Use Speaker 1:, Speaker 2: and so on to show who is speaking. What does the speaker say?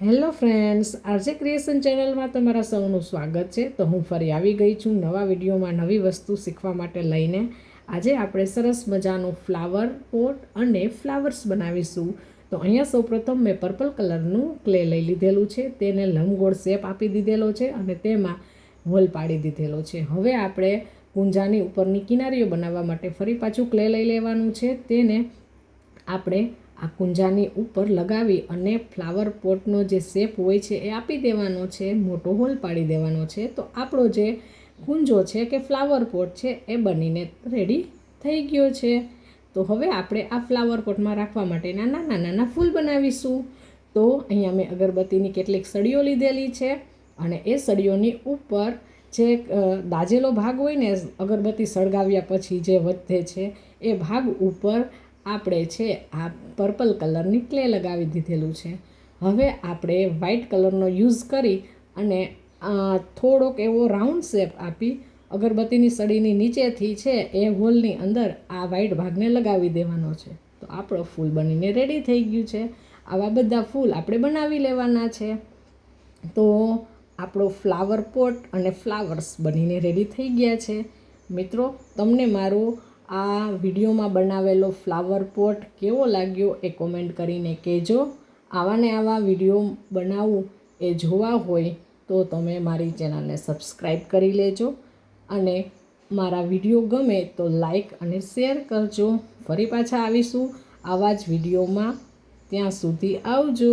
Speaker 1: Hello friends, RJ creation ચેનલમાં તમારા સૌનું સ્વાગત છે। તો હું ફરી આવી ગઈ છું નવા વિડીયોમાં નવી વસ્તુ શીખવા માટે લઈને। આજે આપણે સરસ મજાનું ફ્લાવર પોટ અને ફ્લાવર્સ બનાવીશું। તો અહીંયા સૌપ્રથમ મેં પર્પલ કલરનું ક્લે લઈ લીધેલું છે, તેને લંબગોળ શેપ આપી દીધેલો છે અને તેમાં હોલ પાડી દીધેલો છે। હવે આપણે કુંજાની ઉપરની કિનારીઓ બનાવવા માટે ફરી પાછું ક્લે લઈ લેવાનું છે, તેને આપણે આ કુંજાની ઉપર લગાવી અને ફ્લાવર પોટનો જે શેપ હોય છે એ આપી દેવાનો છે, મોટો હોલ પાડી દેવાનો છે। તો આપણો જે કુંજો છે કે ફ્લાવર પોટ છે એ બનીને રેડી થઈ ગયો છે। તો હવે આપણે આ ફ્લાવર પોટમાં રાખવા માટેના નાના નાના ફૂલ બનાવીશું। તો અહીંયા મેં અગરબત્તીની કેટલીક સળીઓ લીધેલી છે અને એ સળીઓની ઉપર જે દાજેલો ભાગ હોય ને, અગરબત્તી સળગાવ્યા પછી જે વધે છે એ ભાગ ઉપર આપણે છે આ પર્પલ કલરની ક્લે લગાવી દીધેલું છે। હવે આપણે વ્હાઇટ કલરનો યુઝ કરી અને થોડોક એવો રાઉન્ડ શેપ આપી અગરબત્તીની સળીની નીચેથી છે એ હોલની અંદર આ વ્હાઇટ ભાગને લગાવી દેવાનો છે। તો આપણો ફૂલ બનીને રેડી થઈ ગયું છે। આવા બધા ફૂલ આપણે બનાવી લેવાના છે। તો આપણો ફ્લાવર પોટ અને ફ્લાવર્સ બનીને રેડી થઈ ગયા છે। મિત્રો, તમને મારો આ વિડીયોમાં બનાવેલો ફ્લાવર પોટ કેવો લાગ્યો એ કોમેન્ટ કરીને કહેજો। આવા ને આવા વિડીયો બનાવું એ જોવા હોય તો તમે મારી ચેનલને સબસ્ક્રાઈબ કરી લેજો અને મારા વિડીયો ગમે તો લાઈક અને શેર કરજો। ફરી પાછા આવીશું આવા જ વિડીયોમાં, ત્યાં સુધી આવજો।